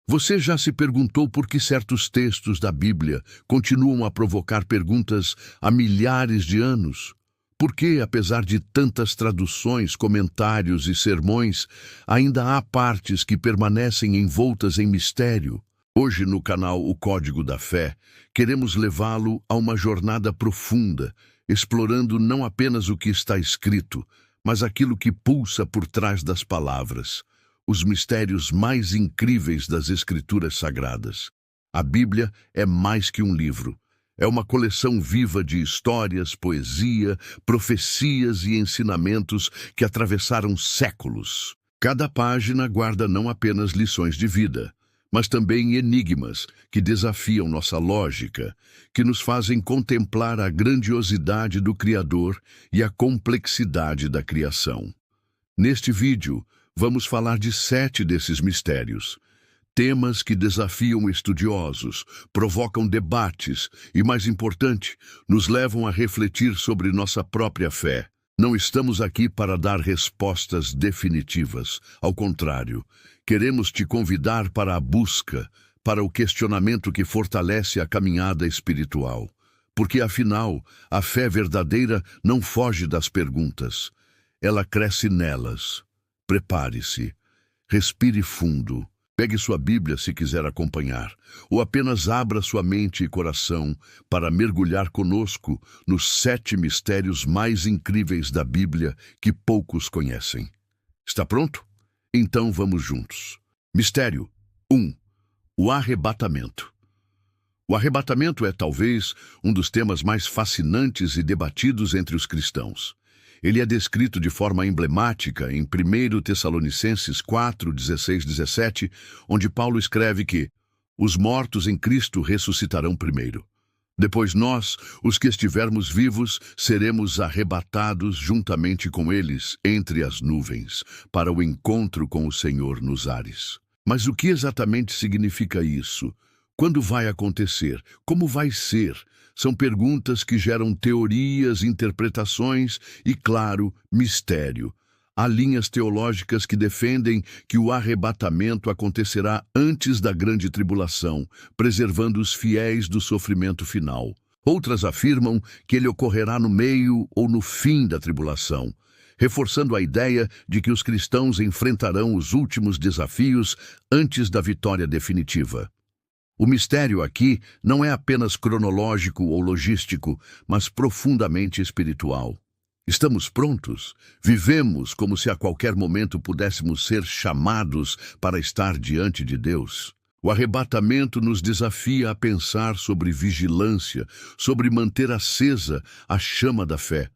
Você já se perguntou por que certos textos da Bíblia continuam a provocar perguntas há milhares de anos? Por que, apesar de tantas traduções, comentários e sermões, ainda há partes que permanecem envoltas em mistério? Hoje, no canal O Código da Fé, queremos levá-lo a uma jornada profunda, explorando não apenas o que está escrito, mas aquilo que pulsa por trás das palavras, os mistérios mais incríveis das Escrituras Sagradas. A Bíblia é mais que um livro. É uma coleção viva de histórias, poesia, profecias e ensinamentos que atravessaram séculos. Cada página guarda não apenas lições de vida, mas também enigmas que desafiam nossa lógica, que nos fazem contemplar a grandiosidade do Criador e a complexidade da criação. Neste vídeo, vamos falar de 7 desses mistérios. Temas que desafiam estudiosos, provocam debates e, mais importante, nos levam a refletir sobre nossa própria fé. Não estamos aqui para dar respostas definitivas. Ao contrário, queremos te convidar para a busca, para o questionamento que fortalece a caminhada espiritual. Porque, afinal, a fé verdadeira não foge das perguntas. Ela cresce nelas. Prepare-se. Respire fundo. Pegue sua Bíblia se quiser acompanhar, ou apenas abra sua mente e coração para mergulhar conosco nos 7 mistérios mais incríveis da Bíblia que poucos conhecem. Está pronto? Então vamos juntos. Mistério 1. O arrebatamento. O arrebatamento é talvez um dos temas mais fascinantes e debatidos entre os cristãos. Ele é descrito de forma emblemática em 1 Tessalonicenses 4, 16, 17, onde Paulo escreve que os mortos em Cristo ressuscitarão primeiro. Depois nós, os que estivermos vivos, seremos arrebatados juntamente com eles entre as nuvens, para o encontro com o Senhor nos ares. Mas o que exatamente significa isso? Quando vai acontecer? Como vai ser? São perguntas que geram teorias, interpretações e, claro, mistério. Há linhas teológicas que defendem que o arrebatamento acontecerá antes da grande tribulação, preservando os fiéis do sofrimento final. Outras afirmam que ele ocorrerá no meio ou no fim da tribulação, reforçando a ideia de que os cristãos enfrentarão os últimos desafios antes da vitória definitiva. O mistério aqui não é apenas cronológico ou logístico, mas profundamente espiritual. Estamos prontos? Vivemos como se a qualquer momento pudéssemos ser chamados para estar diante de Deus. O arrebatamento nos desafia a pensar sobre vigilância, sobre manter acesa a chama da fé.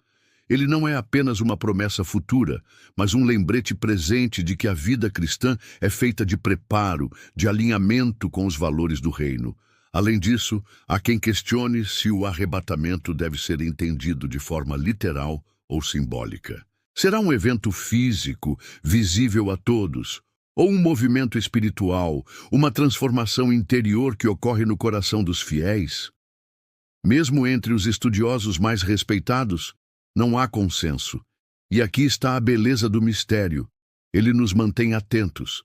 Ele não é apenas uma promessa futura, mas um lembrete presente de que a vida cristã é feita de preparo, de alinhamento com os valores do reino. Além disso, há quem questione se o arrebatamento deve ser entendido de forma literal ou simbólica. Será um evento físico, visível a todos, ou um movimento espiritual, uma transformação interior que ocorre no coração dos fiéis? Mesmo entre os estudiosos mais respeitados, não há consenso. E aqui está a beleza do mistério. Ele nos mantém atentos.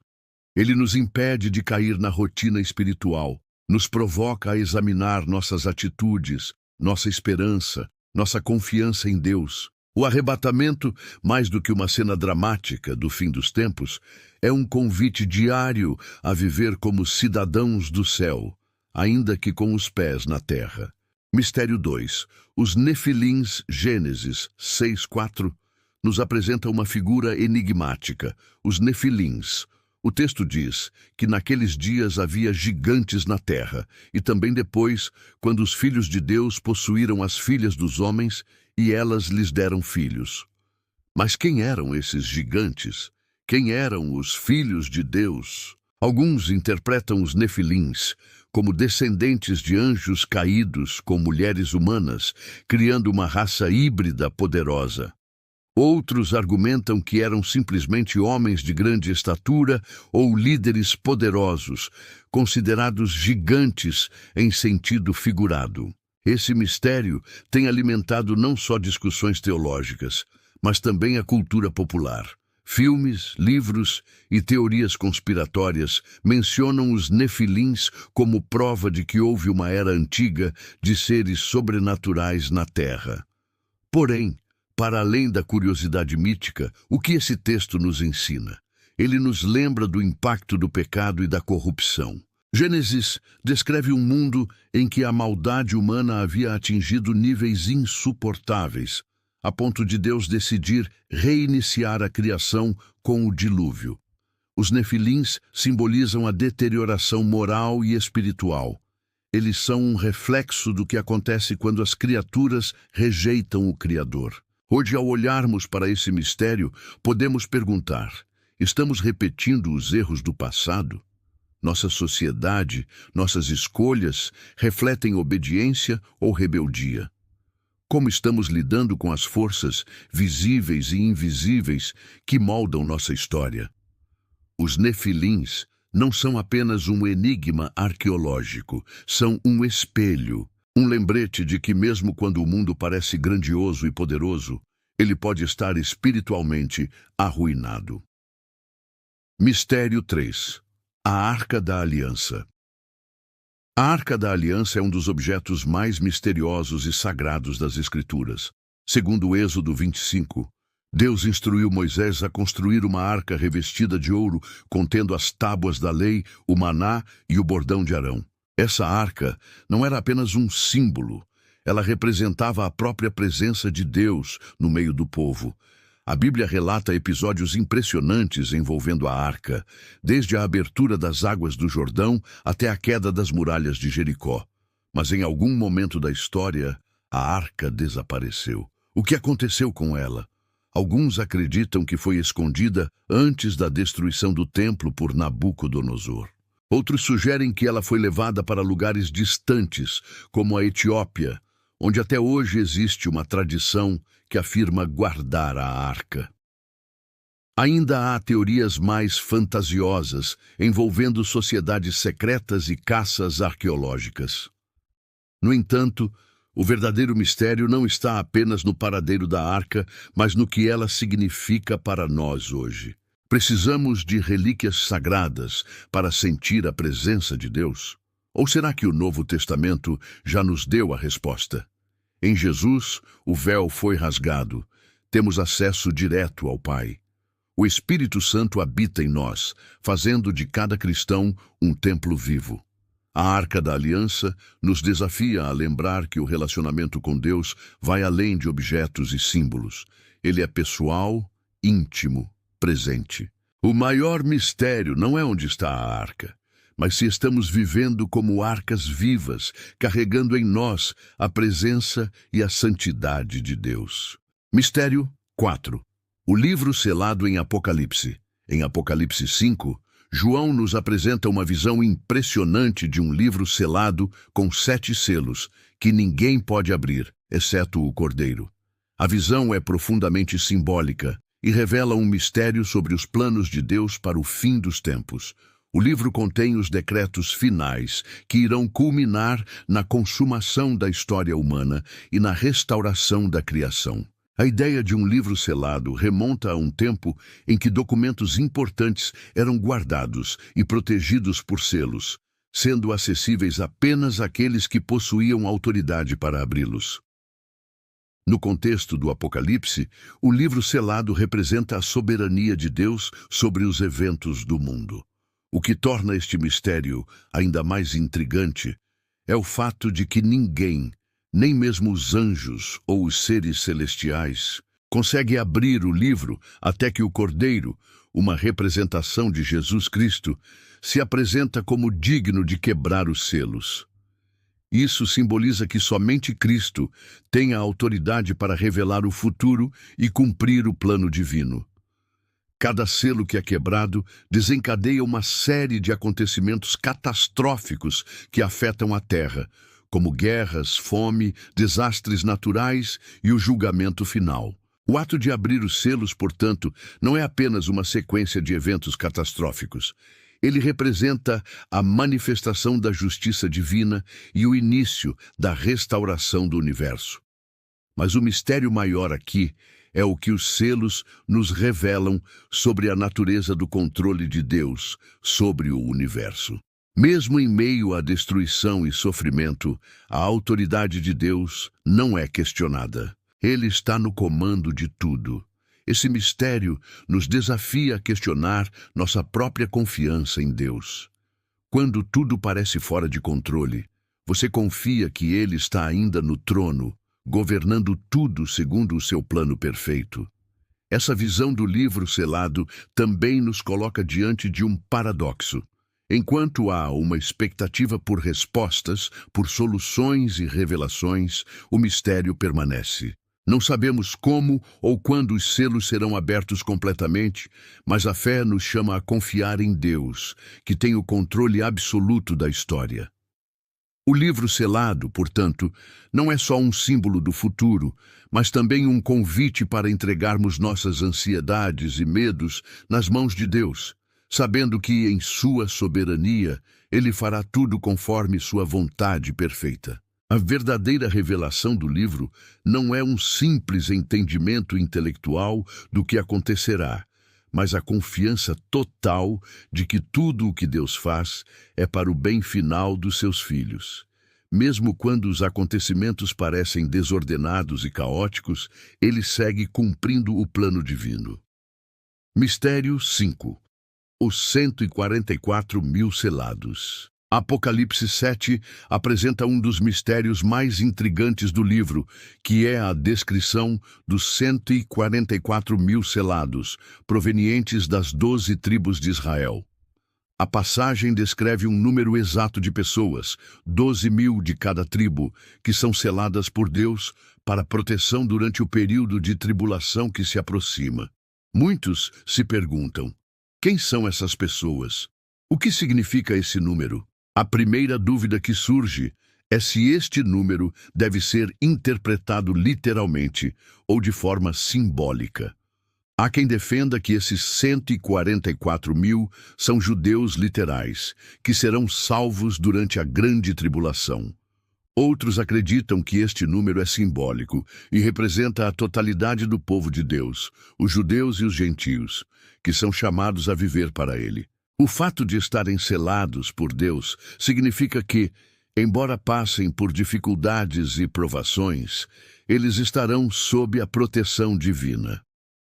Ele nos impede de cair na rotina espiritual. Nos provoca a examinar nossas atitudes, nossa esperança, nossa confiança em Deus. O arrebatamento, mais do que uma cena dramática do fim dos tempos, é um convite diário a viver como cidadãos do céu, ainda que com os pés na terra. Mistério 2. Os Nefilins, Gênesis 6:4, nos apresenta uma figura enigmática, os Nefilins. O texto diz que naqueles dias havia gigantes na terra, e também depois, quando os filhos de Deus possuíram as filhas dos homens, e elas lhes deram filhos. Mas quem eram esses gigantes? Quem eram os filhos de Deus? Alguns interpretam os Nefilins como descendentes de anjos caídos com mulheres humanas, criando uma raça híbrida poderosa. Outros argumentam que eram simplesmente homens de grande estatura ou líderes poderosos, considerados gigantes em sentido figurado. Esse mistério tem alimentado não só discussões teológicas, mas também a cultura popular. Filmes, livros e teorias conspiratórias mencionam os Nefilins como prova de que houve uma era antiga de seres sobrenaturais na Terra. Porém, para além da curiosidade mítica, o que esse texto nos ensina? Ele nos lembra do impacto do pecado e da corrupção. Gênesis descreve um mundo em que a maldade humana havia atingido níveis insuportáveis, a ponto de Deus decidir reiniciar a criação com o dilúvio. Os Nefilins simbolizam a deterioração moral e espiritual. Eles são um reflexo do que acontece quando as criaturas rejeitam o Criador. Hoje, ao olharmos para esse mistério, podemos perguntar: estamos repetindo os erros do passado? Nossa sociedade, nossas escolhas refletem obediência ou rebeldia? Como estamos lidando com as forças visíveis e invisíveis que moldam nossa história? Os Nefilins não são apenas um enigma arqueológico, são um espelho, um lembrete de que mesmo quando o mundo parece grandioso e poderoso, ele pode estar espiritualmente arruinado. Mistério 3. A Arca da Aliança. A Arca da Aliança é um dos objetos mais misteriosos e sagrados das Escrituras. Segundo o Êxodo 25, Deus instruiu Moisés a construir uma arca revestida de ouro, contendo as tábuas da lei, o maná e o bordão de Arão. Essa arca não era apenas um símbolo, ela representava a própria presença de Deus no meio do povo. A Bíblia relata episódios impressionantes envolvendo a arca, desde a abertura das águas do Jordão até a queda das muralhas de Jericó. Mas em algum momento da história, a arca desapareceu. O que aconteceu com ela? Alguns acreditam que foi escondida antes da destruição do templo por Nabucodonosor. Outros sugerem que ela foi levada para lugares distantes, como a Etiópia, onde até hoje existe uma tradição que afirma guardar a arca. Ainda há teorias mais fantasiosas envolvendo sociedades secretas e caças arqueológicas. No entanto, o verdadeiro mistério não está apenas no paradeiro da arca, mas no que ela significa para nós hoje. Precisamos de relíquias sagradas para sentir a presença de Deus? Ou será que o Novo Testamento já nos deu a resposta? Em Jesus, o véu foi rasgado. Temos acesso direto ao Pai. O Espírito Santo habita em nós, fazendo de cada cristão um templo vivo. A Arca da Aliança nos desafia a lembrar que o relacionamento com Deus vai além de objetos e símbolos. Ele é pessoal, íntimo, presente. O maior mistério não é onde está a arca, mas se estamos vivendo como arcas vivas, carregando em nós a presença e a santidade de Deus. Mistério 4. O livro selado em Apocalipse. Em Apocalipse 5, João nos apresenta uma visão impressionante de um livro selado com 7 selos, que ninguém pode abrir, exceto o Cordeiro. A visão é profundamente simbólica e revela um mistério sobre os planos de Deus para o fim dos tempos. O livro contém os decretos finais que irão culminar na consumação da história humana e na restauração da criação. A ideia de um livro selado remonta a um tempo em que documentos importantes eram guardados e protegidos por selos, sendo acessíveis apenas àqueles que possuíam autoridade para abri-los. No contexto do Apocalipse, o livro selado representa a soberania de Deus sobre os eventos do mundo. O que torna este mistério ainda mais intrigante é o fato de que ninguém, nem mesmo os anjos ou os seres celestiais, consegue abrir o livro até que o Cordeiro, uma representação de Jesus Cristo, se apresenta como digno de quebrar os selos. Isso simboliza que somente Cristo tem a autoridade para revelar o futuro e cumprir o plano divino. Cada selo que é quebrado desencadeia uma série de acontecimentos catastróficos que afetam a Terra, como guerras, fome, desastres naturais e o julgamento final. O ato de abrir os selos, portanto, não é apenas uma sequência de eventos catastróficos. Ele representa a manifestação da justiça divina e o início da restauração do universo. Mas o mistério maior aqui é o que os selos nos revelam sobre a natureza do controle de Deus sobre o universo. Mesmo em meio à destruição e sofrimento, a autoridade de Deus não é questionada. Ele está no comando de tudo. Esse mistério nos desafia a questionar nossa própria confiança em Deus. Quando tudo parece fora de controle, você confia que Ele está ainda no trono, governando tudo segundo o seu plano perfeito. Essa visão do livro selado também nos coloca diante de um paradoxo. Enquanto há uma expectativa por respostas, por soluções e revelações, o mistério permanece. Não sabemos como ou quando os selos serão abertos completamente, mas a fé nos chama a confiar em Deus, que tem o controle absoluto da história. O livro selado, portanto, não é só um símbolo do futuro, mas também um convite para entregarmos nossas ansiedades e medos nas mãos de Deus, sabendo que, em sua soberania, Ele fará tudo conforme sua vontade perfeita. A verdadeira revelação do livro não é um simples entendimento intelectual do que acontecerá, mas a confiança total de que tudo o que Deus faz é para o bem final dos seus filhos. Mesmo quando os acontecimentos parecem desordenados e caóticos, Ele segue cumprindo o plano divino. Mistério 5. Os 144.000 selados. Apocalipse 7 apresenta um dos mistérios mais intrigantes do livro, que é a descrição dos 144.000 selados, provenientes das 12 tribos de Israel. A passagem descreve um número exato de pessoas, 12.000 de cada tribo, que são seladas por Deus para proteção durante o período de tribulação que se aproxima. Muitos se perguntam: quem são essas pessoas? O que significa esse número? A primeira dúvida que surge é se este número deve ser interpretado literalmente ou de forma simbólica. Há quem defenda que esses 144.000 são judeus literais, que serão salvos durante a grande tribulação. Outros acreditam que este número é simbólico e representa a totalidade do povo de Deus, os judeus e os gentios, que são chamados a viver para Ele. O fato de estarem selados por Deus significa que, embora passem por dificuldades e provações, eles estarão sob a proteção divina.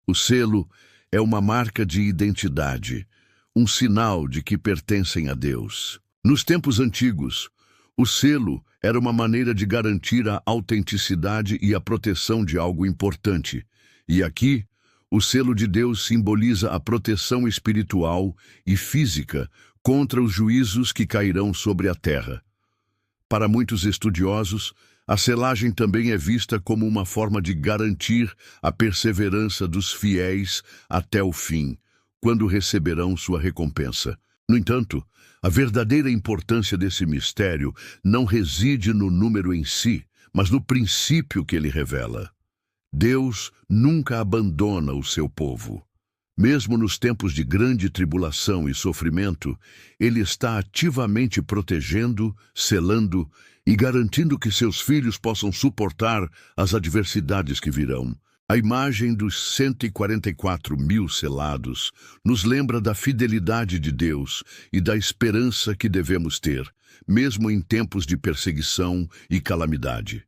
O selo é uma marca de identidade, um sinal de que pertencem a Deus. Nos tempos antigos, o selo era uma maneira de garantir a autenticidade e a proteção de algo importante, e aqui, o selo de Deus simboliza a proteção espiritual e física contra os juízos que cairão sobre a terra. Para muitos estudiosos, a selagem também é vista como uma forma de garantir a perseverança dos fiéis até o fim, quando receberão sua recompensa. No entanto, a verdadeira importância desse mistério não reside no número em si, mas no princípio que ele revela. Deus nunca abandona o seu povo. Mesmo nos tempos de grande tribulação e sofrimento, Ele está ativamente protegendo, selando e garantindo que seus filhos possam suportar as adversidades que virão. A imagem dos 144.000 selados nos lembra da fidelidade de Deus e da esperança que devemos ter, mesmo em tempos de perseguição e calamidade.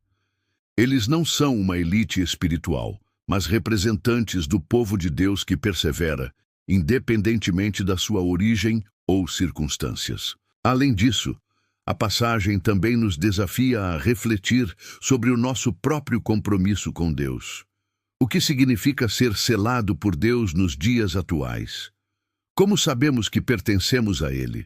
Eles não são uma elite espiritual, mas representantes do povo de Deus que persevera, independentemente da sua origem ou circunstâncias. Além disso, a passagem também nos desafia a refletir sobre o nosso próprio compromisso com Deus. O que significa ser selado por Deus nos dias atuais? Como sabemos que pertencemos a Ele?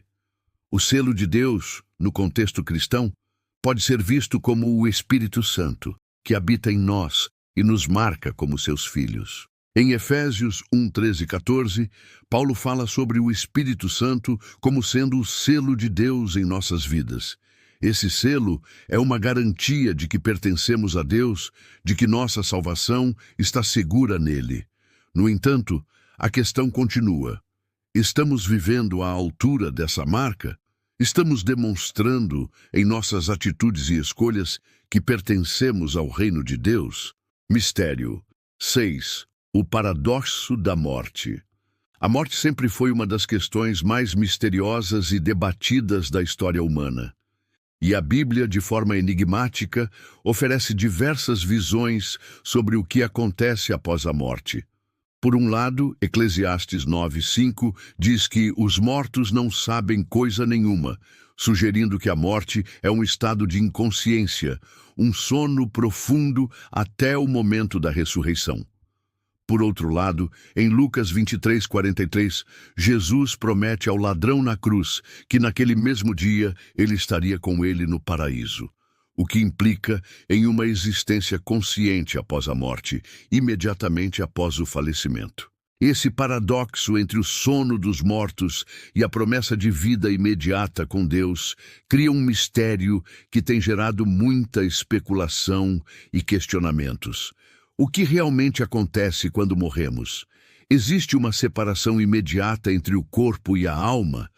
O selo de Deus, no contexto cristão, pode ser visto como o Espírito Santo, que habita em nós e nos marca como seus filhos. Em Efésios 1, 13 e 14, Paulo fala sobre o Espírito Santo como sendo o selo de Deus em nossas vidas. Esse selo é uma garantia de que pertencemos a Deus, de que nossa salvação está segura nele. No entanto, a questão continua. Estamos vivendo à altura dessa marca? Estamos demonstrando, em nossas atitudes e escolhas, que pertencemos ao reino de Deus? Mistério 6. O paradoxo da morte. A morte sempre foi uma das questões mais misteriosas e debatidas da história humana. E a Bíblia, de forma enigmática, oferece diversas visões sobre o que acontece após a morte. Por um lado, Eclesiastes 9:5 diz que os mortos não sabem coisa nenhuma, sugerindo que a morte é um estado de inconsciência, um sono profundo até o momento da ressurreição. Por outro lado, em Lucas 23:43, Jesus promete ao ladrão na cruz que naquele mesmo dia ele estaria com ele no paraíso, o que implica em uma existência consciente após a morte, imediatamente após o falecimento. Esse paradoxo entre o sono dos mortos e a promessa de vida imediata com Deus cria um mistério que tem gerado muita especulação e questionamentos. O que realmente acontece quando morremos? Existe uma separação imediata entre o corpo e a alma?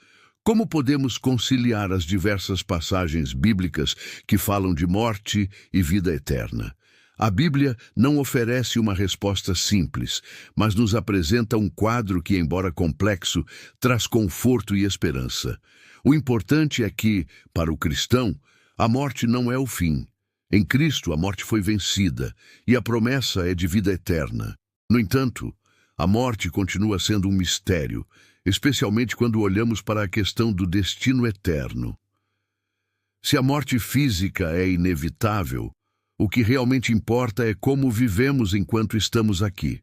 Como podemos conciliar as diversas passagens bíblicas que falam de morte e vida eterna? A Bíblia não oferece uma resposta simples, mas nos apresenta um quadro que, embora complexo, traz conforto e esperança. O importante é que, para o cristão, a morte não é o fim. Em Cristo, a morte foi vencida, e a promessa é de vida eterna. No entanto, a morte continua sendo um mistério, especialmente quando olhamos para a questão do destino eterno. Se a morte física é inevitável, o que realmente importa é como vivemos enquanto estamos aqui.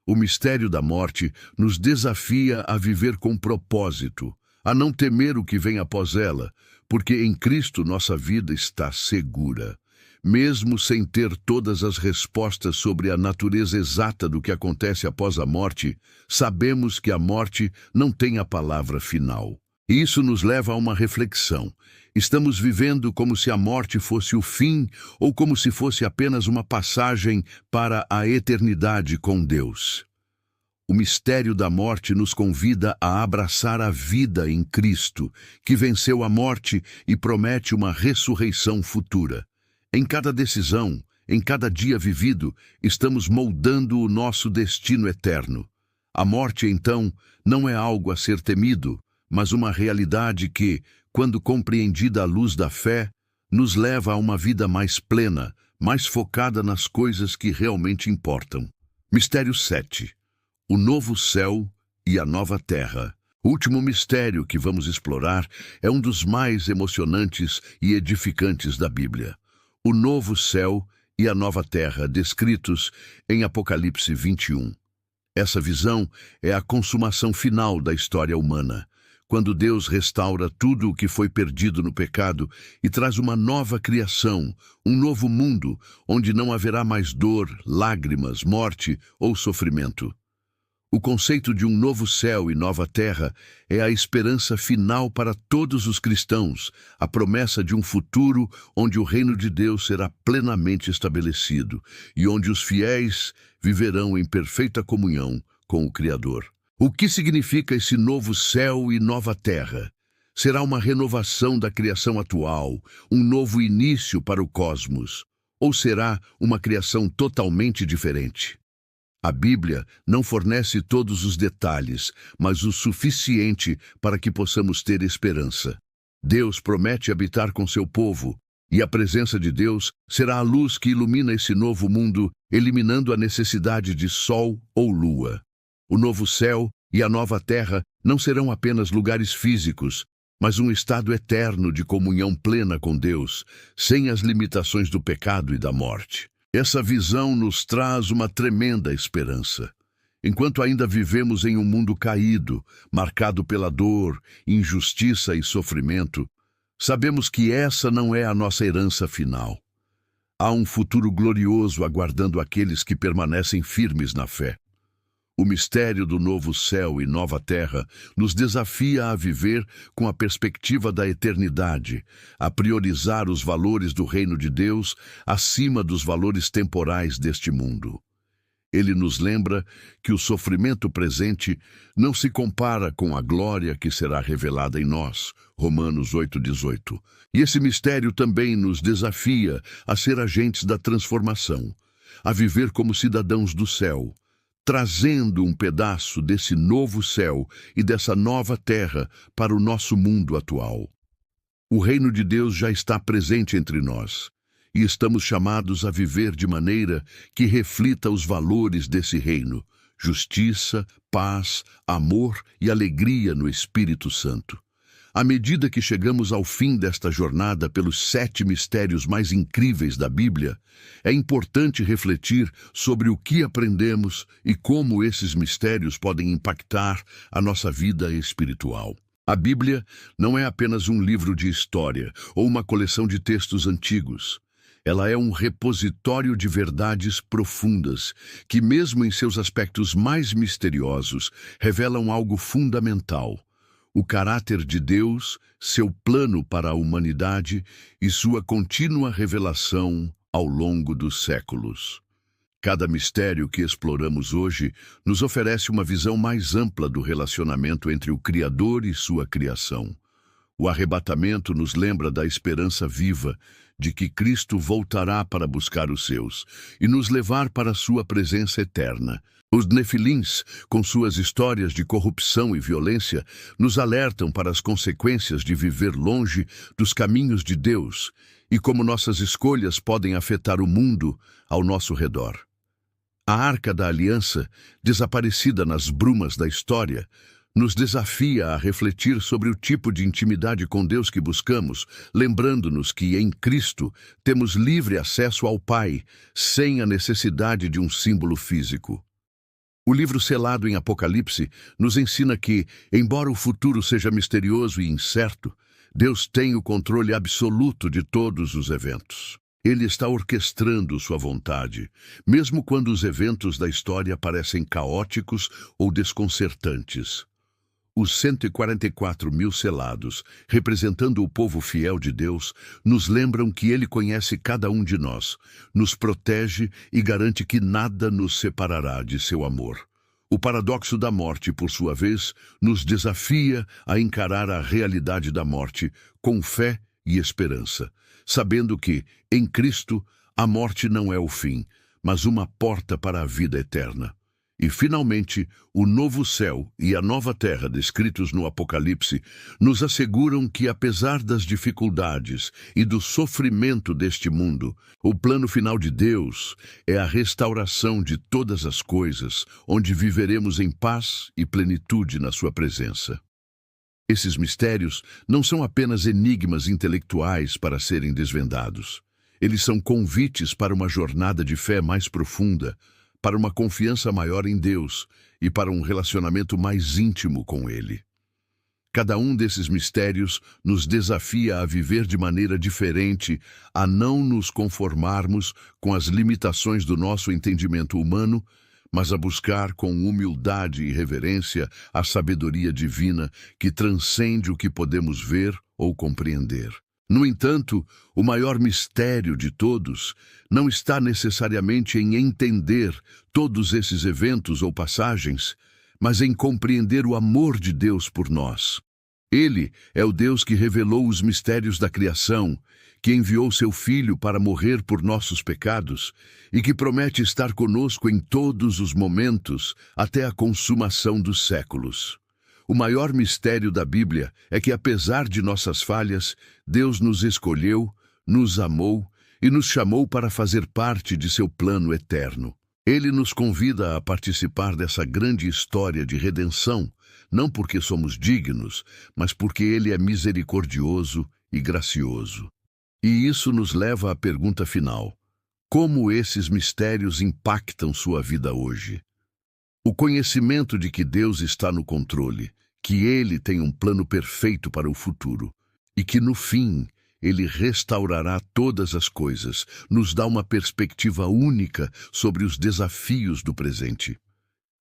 O mistério da morte nos desafia a viver com propósito, a não temer o que vem após ela, porque em Cristo nossa vida está segura. Mesmo sem ter todas as respostas sobre a natureza exata do que acontece após a morte, sabemos que a morte não tem a palavra final. E isso nos leva a uma reflexão. Estamos vivendo como se a morte fosse o fim ou como se fosse apenas uma passagem para a eternidade com Deus? O mistério da morte nos convida a abraçar a vida em Cristo, que venceu a morte e promete uma ressurreição futura. Em cada decisão, em cada dia vivido, estamos moldando o nosso destino eterno. A morte, então, não é algo a ser temido, mas uma realidade que, quando compreendida à luz da fé, nos leva a uma vida mais plena, mais focada nas coisas que realmente importam. Mistério 7. O novo céu e a nova terra. O último mistério que vamos explorar é um dos mais emocionantes e edificantes da Bíblia. O novo céu e a nova terra, descritos em Apocalipse 21. Essa visão é a consumação final da história humana, quando Deus restaura tudo o que foi perdido no pecado e traz uma nova criação, um novo mundo, onde não haverá mais dor, lágrimas, morte ou sofrimento. O conceito de um novo céu e nova terra é a esperança final para todos os cristãos, a promessa de um futuro onde o reino de Deus será plenamente estabelecido e onde os fiéis viverão em perfeita comunhão com o Criador. O que significa esse novo céu e nova terra? Será uma renovação da criação atual, um novo início para o cosmos, ou será uma criação totalmente diferente? A Bíblia não fornece todos os detalhes, mas o suficiente para que possamos ter esperança. Deus promete habitar com seu povo, e a presença de Deus será a luz que ilumina esse novo mundo, eliminando a necessidade de sol ou lua. O novo céu e a nova terra não serão apenas lugares físicos, mas um estado eterno de comunhão plena com Deus, sem as limitações do pecado e da morte. Essa visão nos traz uma tremenda esperança. Enquanto ainda vivemos em um mundo caído, marcado pela dor, injustiça e sofrimento, sabemos que essa não é a nossa herança final. Há um futuro glorioso aguardando aqueles que permanecem firmes na fé. O mistério do novo céu e nova terra nos desafia a viver com a perspectiva da eternidade, a priorizar os valores do reino de Deus acima dos valores temporais deste mundo. Ele nos lembra que o sofrimento presente não se compara com a glória que será revelada em nós, Romanos 8:18. E esse mistério também nos desafia a ser agentes da transformação. a viver como cidadãos do céu, trazendo um pedaço desse novo céu e dessa nova terra para o nosso mundo atual. O reino de Deus já está presente entre nós, e estamos chamados a viver de maneira que reflita os valores desse reino: justiça, paz, amor e alegria no Espírito Santo. À medida que chegamos ao fim desta jornada pelos 7 mistérios mais incríveis da Bíblia, é importante refletir sobre o que aprendemos e como esses mistérios podem impactar a nossa vida espiritual. A Bíblia não é apenas um livro de história ou uma coleção de textos antigos. Ela é um repositório de verdades profundas que, mesmo em seus aspectos mais misteriosos, revelam algo fundamental: o caráter de Deus, seu plano para a humanidade e sua contínua revelação ao longo dos séculos. Cada mistério que exploramos hoje nos oferece uma visão mais ampla do relacionamento entre o Criador e sua criação. O arrebatamento nos lembra da esperança viva de que Cristo voltará para buscar os seus e nos levar para a sua presença eterna. Os Nefilins, com suas histórias de corrupção e violência, nos alertam para as consequências de viver longe dos caminhos de Deus e como nossas escolhas podem afetar o mundo ao nosso redor. A Arca da Aliança, desaparecida nas brumas da história, nos desafia a refletir sobre o tipo de intimidade com Deus que buscamos, lembrando-nos que, em Cristo, temos livre acesso ao Pai, sem a necessidade de um símbolo físico. O livro selado em Apocalipse nos ensina que, embora o futuro seja misterioso e incerto, Deus tem o controle absoluto de todos os eventos. Ele está orquestrando sua vontade, mesmo quando os eventos da história parecem caóticos ou desconcertantes. Os 144 mil selados, representando o povo fiel de Deus, nos lembram que Ele conhece cada um de nós, nos protege e garante que nada nos separará de seu amor. O paradoxo da morte, por sua vez, nos desafia a encarar a realidade da morte com fé e esperança, sabendo que, em Cristo, a morte não é o fim, mas uma porta para a vida eterna. E, finalmente, o novo céu e a nova terra descritos no Apocalipse nos asseguram que, apesar das dificuldades e do sofrimento deste mundo, o plano final de Deus é a restauração de todas as coisas, onde viveremos em paz e plenitude na sua presença. Esses mistérios não são apenas enigmas intelectuais para serem desvendados. Eles são convites para uma jornada de fé mais profunda, para uma confiança maior em Deus e para um relacionamento mais íntimo com Ele. Cada um desses mistérios nos desafia a viver de maneira diferente, a não nos conformarmos com as limitações do nosso entendimento humano, mas a buscar com humildade e reverência a sabedoria divina que transcende o que podemos ver ou compreender. No entanto, o maior mistério de todos não está necessariamente em entender todos esses eventos ou passagens, mas em compreender o amor de Deus por nós. Ele é o Deus que revelou os mistérios da criação, que enviou seu Filho para morrer por nossos pecados e que promete estar conosco em todos os momentos até a consumação dos séculos. O maior mistério da Bíblia é que, apesar de nossas falhas, Deus nos escolheu, nos amou e nos chamou para fazer parte de seu plano eterno. Ele nos convida a participar dessa grande história de redenção, não porque somos dignos, mas porque Ele é misericordioso e gracioso. E isso nos leva à pergunta final: como esses mistérios impactam sua vida hoje? O conhecimento de que Deus está no controle, que Ele tem um plano perfeito para o futuro e que, no fim, Ele restaurará todas as coisas, nos dá uma perspectiva única sobre os desafios do presente.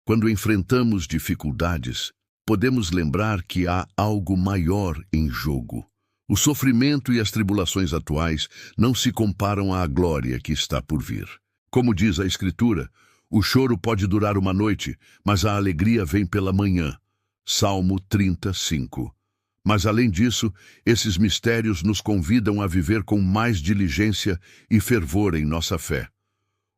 Quando enfrentamos dificuldades, podemos lembrar que há algo maior em jogo. O sofrimento e as tribulações atuais não se comparam à glória que está por vir. Como diz a Escritura, o choro pode durar uma noite, mas a alegria vem pela manhã. Salmo 35. Mas, além disso, esses mistérios nos convidam a viver com mais diligência e fervor em nossa fé.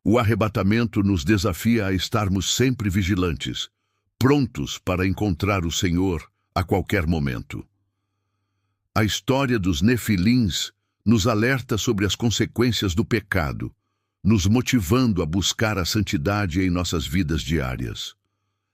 O arrebatamento nos desafia a estarmos sempre vigilantes, prontos para encontrar o Senhor a qualquer momento. A história dos Nefilins nos alerta sobre as consequências do pecado, nos motivando a buscar a santidade em nossas vidas diárias.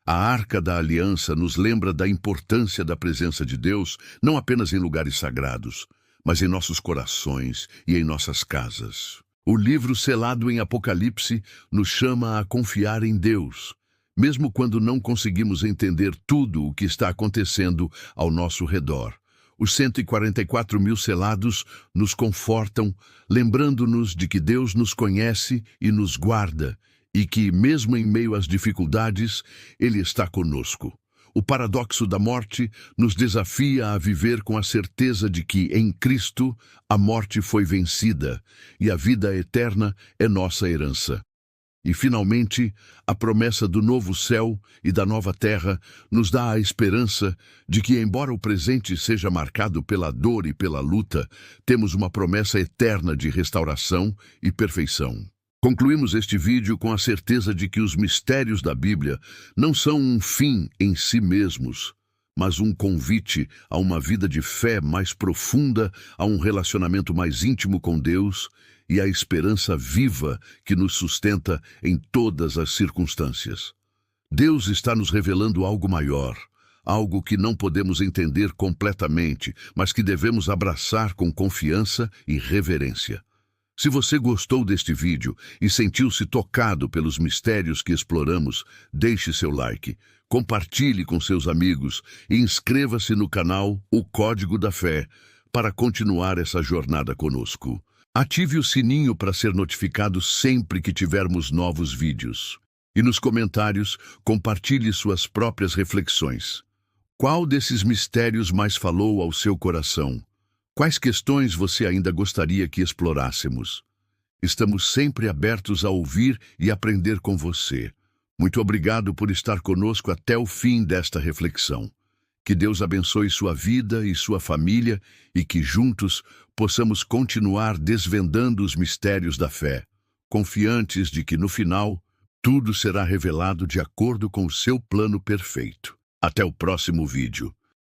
A Arca da Aliança nos lembra da importância da presença de Deus, não apenas em lugares sagrados, mas em nossos corações e em nossas casas. O livro selado em Apocalipse nos chama a confiar em Deus, mesmo quando não conseguimos entender tudo o que está acontecendo ao nosso redor. Os 144.000 selados nos confortam, lembrando-nos de que Deus nos conhece e nos guarda, e que, mesmo em meio às dificuldades, Ele está conosco. O paradoxo da morte nos desafia a viver com a certeza de que, em Cristo, a morte foi vencida e a vida eterna é nossa herança. E, finalmente, a promessa do novo céu e da nova terra nos dá a esperança de que, embora o presente seja marcado pela dor e pela luta, temos uma promessa eterna de restauração e perfeição. Concluímos este vídeo com a certeza de que os mistérios da Bíblia não são um fim em si mesmos, mas um convite a uma vida de fé mais profunda, a um relacionamento mais íntimo com Deus e a esperança viva que nos sustenta em todas as circunstâncias. Deus está nos revelando algo maior, algo que não podemos entender completamente, mas que devemos abraçar com confiança e reverência. Se você gostou deste vídeo e sentiu-se tocado pelos mistérios que exploramos, deixe seu like, compartilhe com seus amigos e inscreva-se no canal O Código da Fé para continuar essa jornada conosco. Ative o sininho para ser notificado sempre que tivermos novos vídeos. E nos comentários, compartilhe suas próprias reflexões. Qual desses mistérios mais falou ao seu coração? Quais questões você ainda gostaria que explorássemos? Estamos sempre abertos a ouvir e aprender com você. Muito obrigado por estar conosco até o fim desta reflexão. Que Deus abençoe sua vida e sua família e que juntos possamos continuar desvendando os mistérios da fé, confiantes de que no final tudo será revelado de acordo com o seu plano perfeito. Até o próximo vídeo.